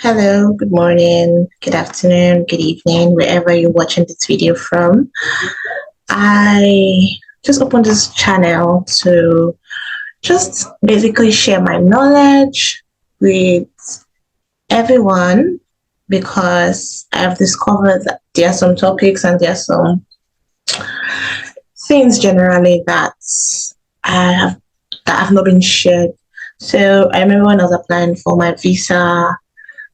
Hello, good morning, good afternoon, good evening, wherever you're watching this video from. I just opened this channel to just basically share my knowledge with everyone because I've discovered that there are some topics and there are some things generally I have that have not been shared. So I remember when I was applying for my visa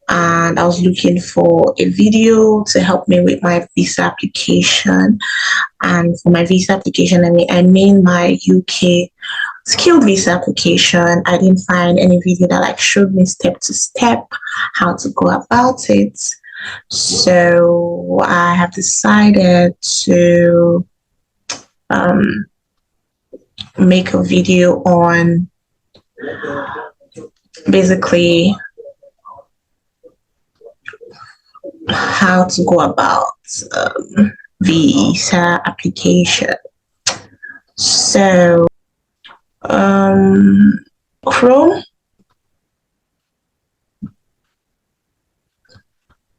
and I was looking for a video to help me with my visa application. And for my visa application, I mean my UK skilled visa application. I didn't find any video that showed me step to step how to go about it. So I have decided to make a video on basically how to go about visa application. So Chrome,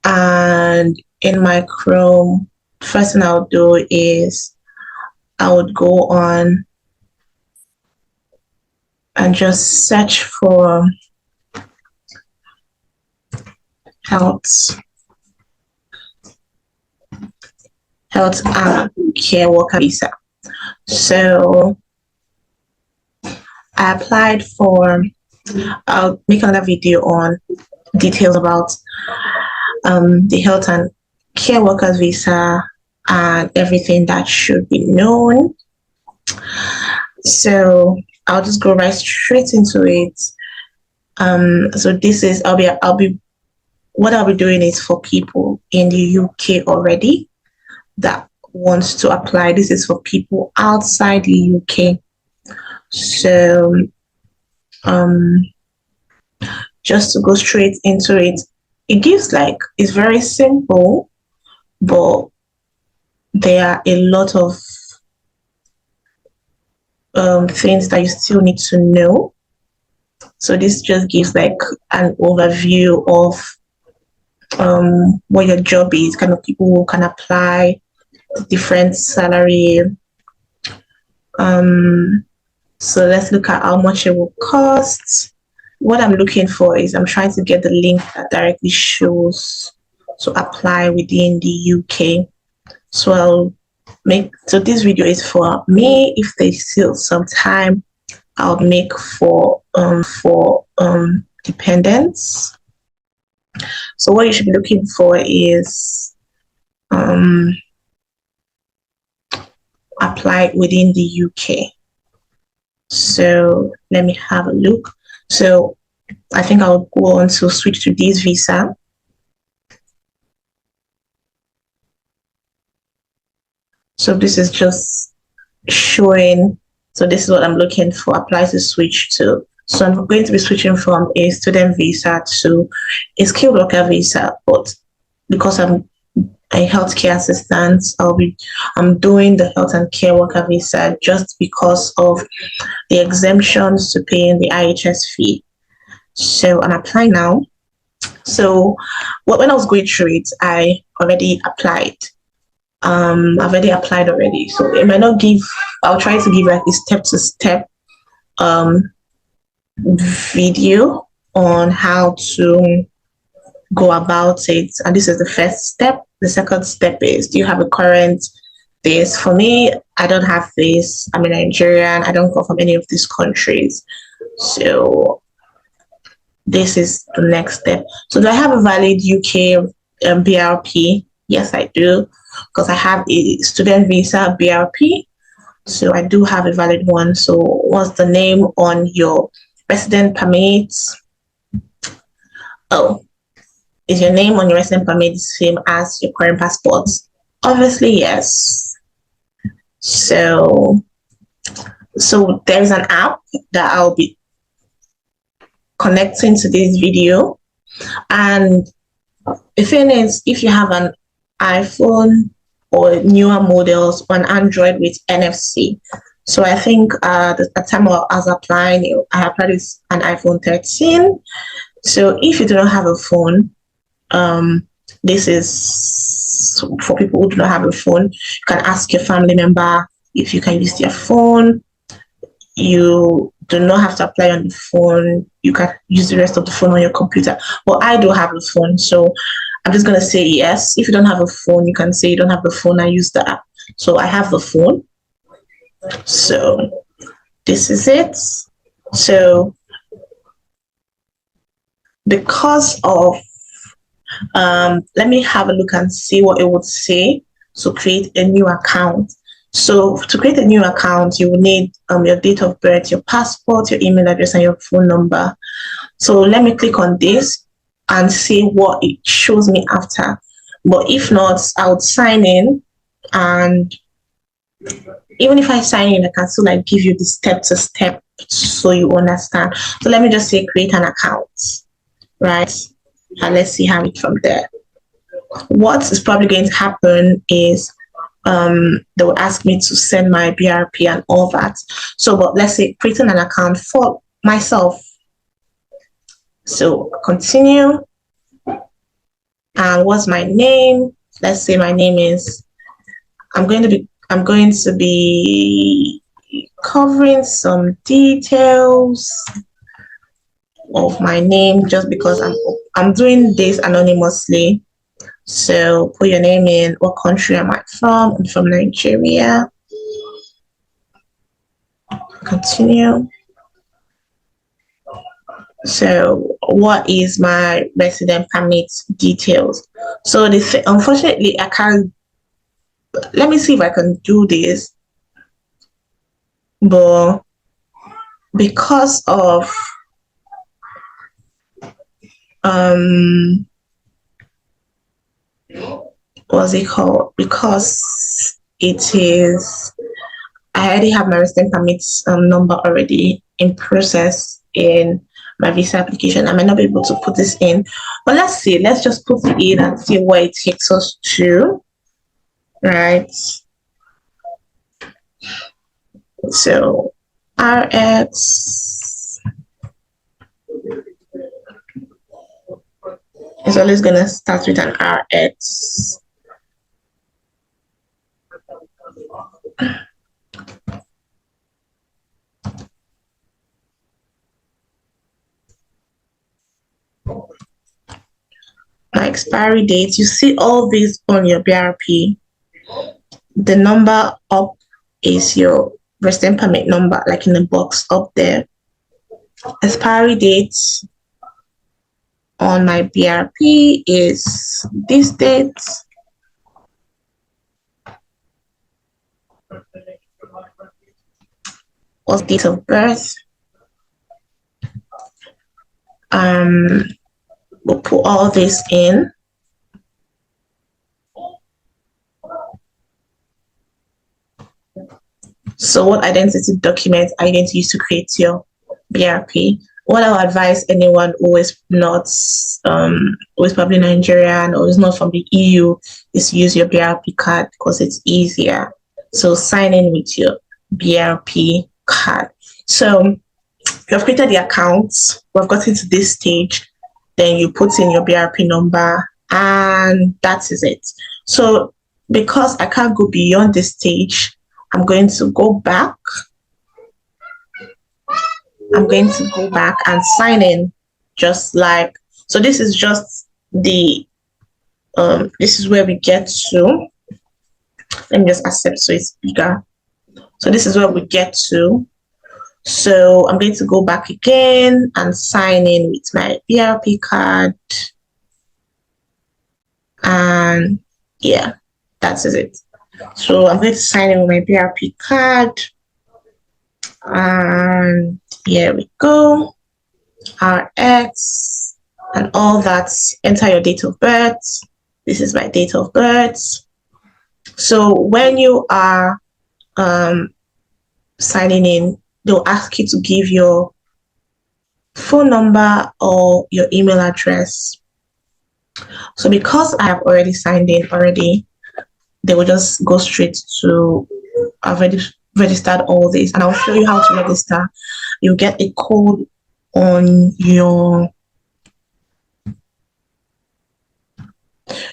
and in my Chrome, first thing I would do is I would go on and just search for health and care worker visa. So I applied for, I'll make another video on details about the health and care workers visa and everything that should be known. So I'll just go right straight into it. So this is what I'll be doing is for people in the UK already that wants to apply. This is for people outside the UK. So just to go straight into it, it gives it's very simple, but there are a lot of things that you still need to know. So this just gives an overview of what your job is, kind of people who can apply, different salary. So let's look at how much it will cost. What I'm looking for is I'm trying to get the link that directly shows to apply within the UK. So this video is for me. If there's still some time, I'll make for dependents. So what you should be looking for is apply within the UK. So let me have a look. So I think I'll go on to switch to this visa. So this is just showing, so this is what I'm looking for, apply to switch to. So I'm going to be switching from a student visa to a skilled worker visa, but because I'm a healthcare assistant, I'm doing the health and care worker visa just because of the exemptions to paying the IHS fee. So I'm applying now. So when I was going through it, I already applied. I've already applied already. So it might not give, I'll try to give a step-to-step video on how to go about it. And this is the first step. The second step is, do you have a current this? For me, I don't have this. I'm a Nigerian. I don't come from any of these countries. So this is the next step. So do I have a valid UK BRP? Yes, I do, because I have a student visa BRP. So I do have a valid one. So what's the name on your resident permit? Oh, is your name on your resident permit the same as your current passport? Obviously, yes. So there's an app that I'll be connecting to this video. And the thing is, if you have an iPhone or newer models on Android with NFC. So I think the time I was applying, I applied with an iPhone 13. So if you do not have a phone, this is for people who do not have a phone. You can ask your family member if you can use their phone. You do not have to apply on the phone. You can use the rest of the phone on your computer. But I do have a phone, so I'm just going to say yes. If you don't have a phone, you can say you don't have the phone and use the app. So I have the phone. So this is it. So because of, let me have a look and see what it would say to create a new account. So to create a new account, you will need your date of birth, your passport, your email address, and your phone number. So let me click on this and see what it shows me after. But if not, I would sign in, and even if I sign in, I can still like give you the step to step so you understand. So let me just say create an account, right? And let's see how it from there. What is probably going to happen is they will ask me to send my BRP and all that. So, but let's say creating an account for myself. So continue. And what's my name? Let's say my name is, I'm going to be covering some details of my name just because I'm doing this anonymously. So put your name in. What country am I from? I'm from Nigeria. Continue. So what is my resident permit details? So this, unfortunately, I can't. Let me see if I can do this. But because of what's it called? Because it is, I already have my resident permits number already in process in my visa application. I might not be able to put this in, but let's see. Let's just put it in and see where it takes us to. Right. So RX is always going to start with an RX. My expiry date, you see all these on your BRP. The number up is your resident permit number, like in the box up there. Expiry date on my BRP is this date. What's date of birth? We'll put all this in. So what identity document are you going to use to create your BRP? What I would advise anyone who is not, who is probably Nigerian or is not from the EU, is use your BRP card because it's easier. So sign in with your BRP card. So you have created the accounts, we've gotten to this stage, then you put in your BRP number, and that is it. So because I can't go beyond this stage, I'm going to go back. I'm going to go back and sign in just like, so this is just the, this is where we get to. Let me just accept so it's bigger. So this is where we get to. So I'm going to go back again and sign in with my BRP card. And yeah, that's it. So I'm going to sign in with my BRP card. And here we go. RX and all that. Enter your date of birth. This is my date of birth. So when you are signing in, they'll ask you to give your phone number or your email address. So because I have already signed in already, they will just go straight to, I've already registered all this, and I'll show you how to register. You get a code on your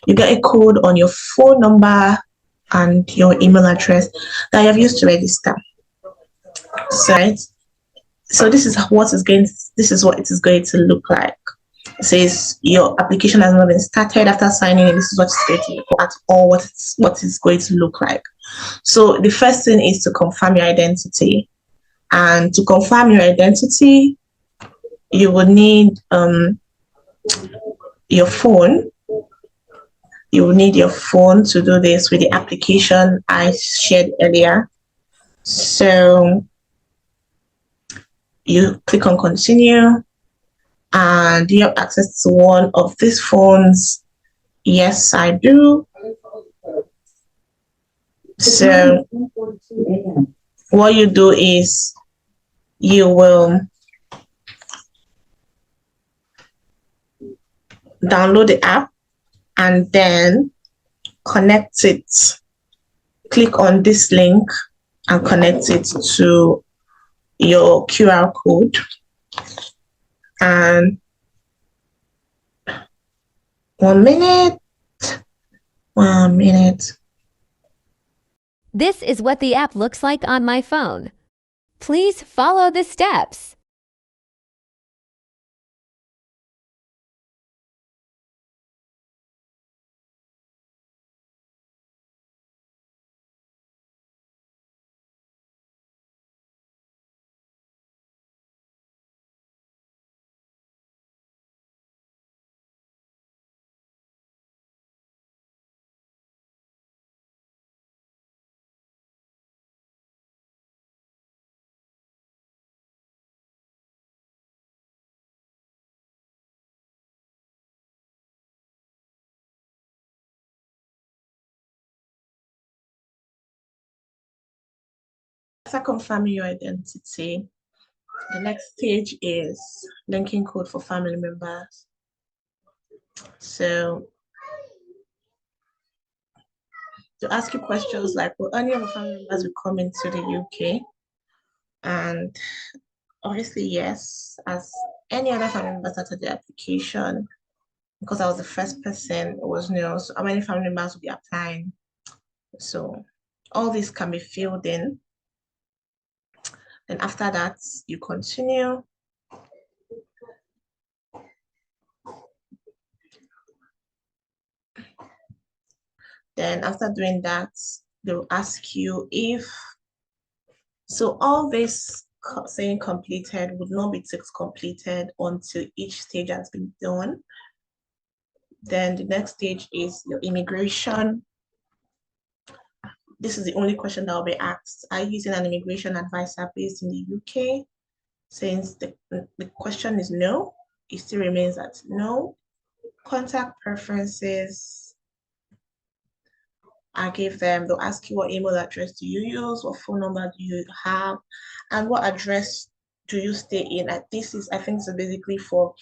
You get a code on your phone number and your email address that you have used to register. So, right? So this is what it is going to look like. It says your application has not been started after signing in. This is what it's going to look at all what it's going to look like. So the first thing is to confirm your identity. And to confirm your identity, you will need your phone. You will need your phone to do this with the application I shared earlier. So you click on continue, and do you have access to one of these phones? Yes, I do. So what you do is you will download the app and then connect it. Click on this link and connect it to your QR code. And 1 minute. This is what the app looks like on my phone. Please follow the steps. After confirming your identity, the next stage is linking code for family members. So to ask you questions like, will any of the family members be coming to the UK? And obviously, yes, as any other family member started the application, because I was the first person, it was new. So how many family members will be applying? So all this can be filled in. Then after that, you continue. Then after doing that, they'll ask you if, so all this saying completed would not be ticked completed until each stage has been done. Then the next stage is your immigration. This is the only question that will be asked. Are you using an immigration advisor based in the UK? Since the question is no, it still remains at no. Contact preferences, I give them, they'll ask you what email address do you use, what phone number do you have, and what address do you stay in. And this is, I think, so basically for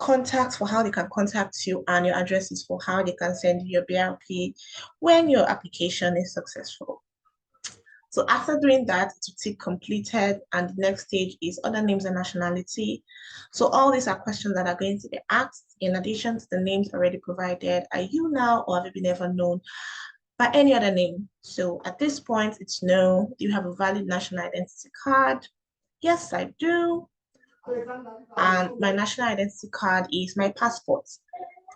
contacts, for how they can contact you, and your address is for how they can send you your BRP when your application is successful. So after doing that, to tick completed, and the next stage is other names and nationality. So all these are questions that are going to be asked in addition to the names already provided. Are you now or have you been ever known by any other name? So at this point, it's no. Do you have a valid national identity card? Yes, I do. And my national identity card is my passport.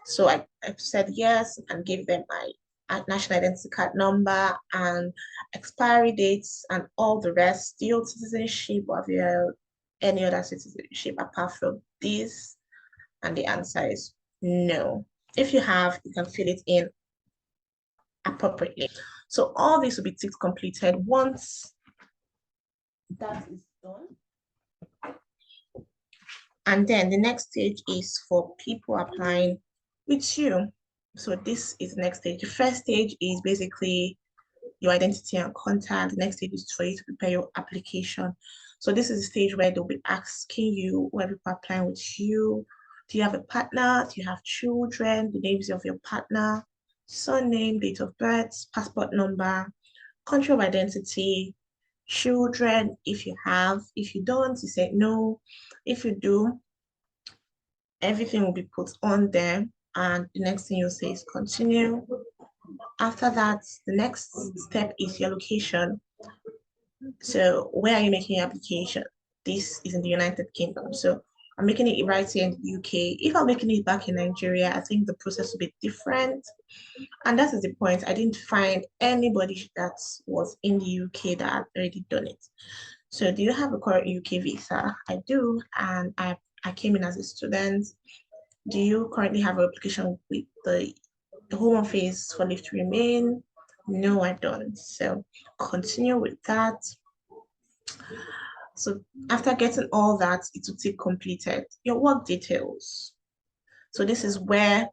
So I said yes and gave them my national identity card number and expiry dates and all the rest, dual citizenship or any other citizenship apart from this. And the answer is no. If you have, you can fill it in appropriately. So all this will be ticked completed once that is done. And then the next stage is for people applying with you. So this is the next stage. The first stage is basically your identity and contact. The next stage is for you to prepare your application. So this is the stage where they'll be asking you, where people are applying with you, do you have a partner? Do you have children? The names of your partner, surname, date of birth, passport number, country of identity, children, if you have. If you don't, you say no. If you do, everything will be put on there And the next thing you'll say is continue. After that, the next step is your location. So where are you making your application? This is in the United Kingdom. So I'm making it right here in the UK. If I'm making it back in Nigeria, I think the process will be different. And that is the point. I didn't find anybody that was in the UK that had already done it. So do you have a current UK visa? I do. And I came in as a student. Do you currently have an application with the Home Office for leave to remain? No, I don't. So continue with that. So after getting all that, it will take completed. Your work details. So this is where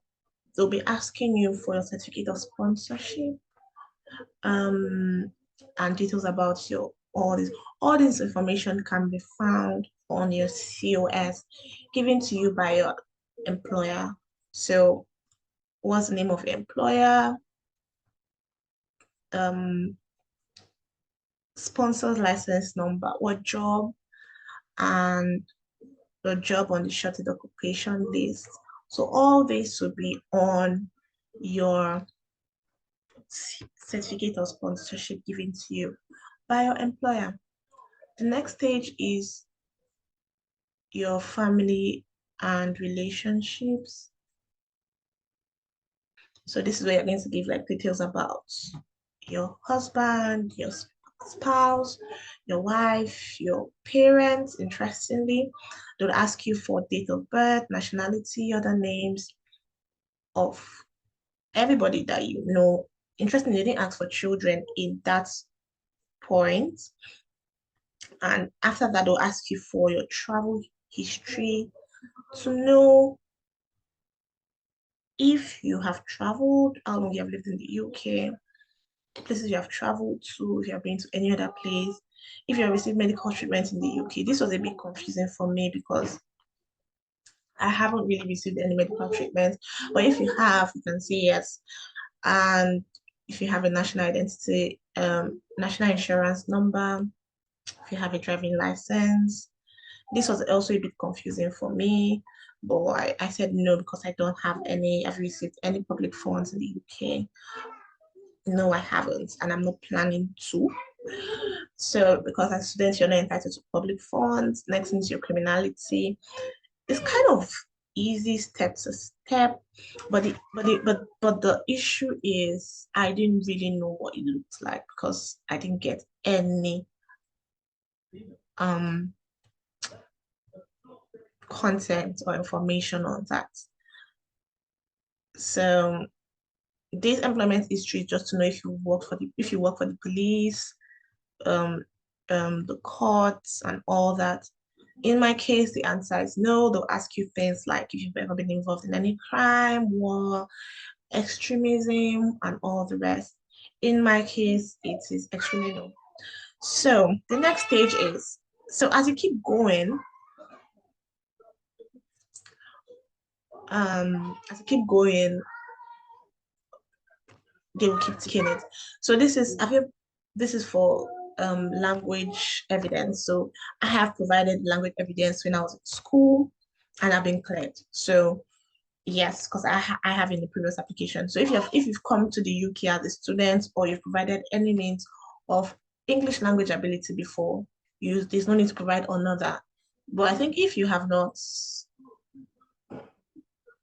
they'll be asking you for your certificate of sponsorship, um, and details about your all this information can be found on your COS given to you by your employer. So what's the name of your employer? Um, Sponsor's license number, what job, and the job on the shorted occupation list. So all this will be on your certificate of sponsorship given to you by your employer. The next stage is your family and relationships. So this is where you're going to give like details about your husband, your spouse, your wife, your parents. Interestingly, they'll ask you for date of birth, nationality, other names of everybody that you know. Interestingly, they didn't ask for children in that point. And after that, they'll ask you for your travel history to know if you have traveled, how long you have lived in the UK, places you have traveled to, if you have been to any other place, if you have received medical treatment in the UK. This was a bit confusing for me because I haven't really received any medical treatment. But if you have, you can say yes. And if you have a national identity, national insurance number, if you have a driving license. This was also a bit confusing for me, but I said no because I don't have any, I've received any public funds in the UK. No, I haven't, and I'm not planning to. So, because as students, you're not entitled to public funds. Next thing is your criminality. It's kind of easy step to step, but the issue is I didn't really know what it looked like because I didn't get any um content or information on that. So this employment history is just to know if you work for the police, um, the courts and all that. In my case, the answer is no. They'll ask you things like if you've ever been involved in any crime, war, extremism, and all the rest. In my case, it is extremely no. So the next stage is so as you keep going, as you keep going, they will keep taking it. So this is for language evidence. So I have provided language evidence when I was in school and I've been cleared. So yes, because I have in the previous application. So if you've come to the UK as a student or you've provided any means of English language ability before, there's no need to provide another. But I think if you have not,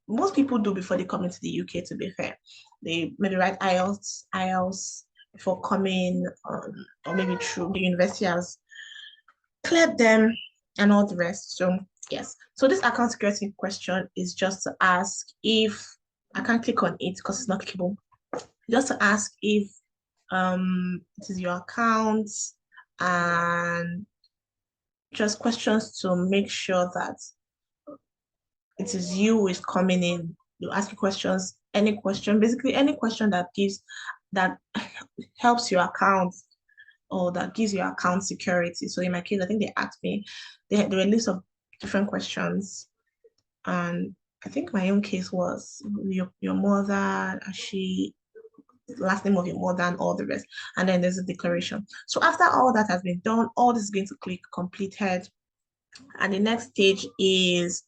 most people do before they come into the UK, to be fair. They maybe write IELTS before coming, or maybe through the university has cleared them and all the rest. So, yes. So, this account security question is just to ask if I can't click on it because it's not clickable. Just to ask if it is your account and just questions to make sure that it is you who is coming in. You ask you questions, any question, basically any question that helps your account or that gives your account security. So in my case, I think they asked me, there were a list of different questions. And I think my own case was your mother, she last name of your mother and all the rest. And then there's a declaration. So after all that has been done, all this is going to click completed. And the next stage is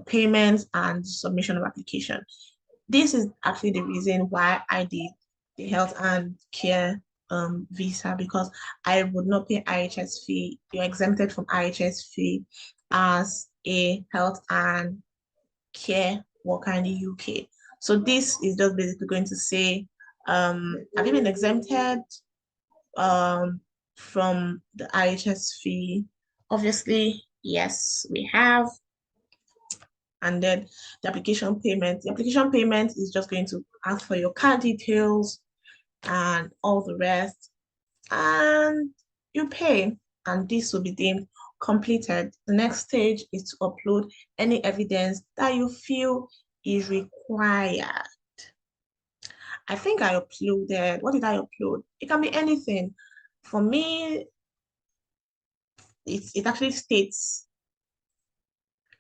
payments and submission of application. This is actually the reason why I did the health and care visa, because I would not pay IHS fee. You're exempted from IHS fee as a health and care worker in the UK. So this is just basically going to say, have you been exempted from the IHS fee? Obviously, yes, we have. And then the application payment is just going to ask for your card details and all the rest, and you pay, and this will be deemed completed. The next stage is to upload any evidence that you feel is required. I think I uploaded, what did I upload? It can be anything. For me, it actually states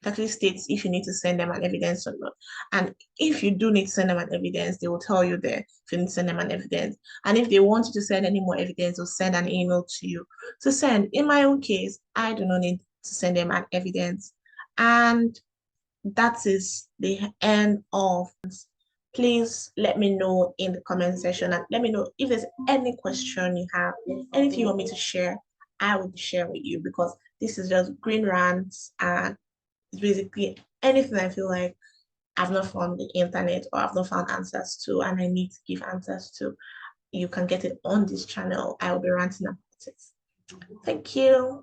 if you need to send them an evidence or not. And if you do need to send them an evidence, they will tell you there if you need to send them an evidence. And if they want you to send any more evidence, they'll send an email to you to send. In my own case, I do not need to send them an evidence. And that is the end of. Please let me know in the comment section, and let me know if there's any question you have, anything you want me to share, I will share with you, because this is just green rants, and it's basically anything I feel like I've not found the internet or I've not found answers to and I need to give answers to. You can get it on this channel. I will be ranting about it. Thank you.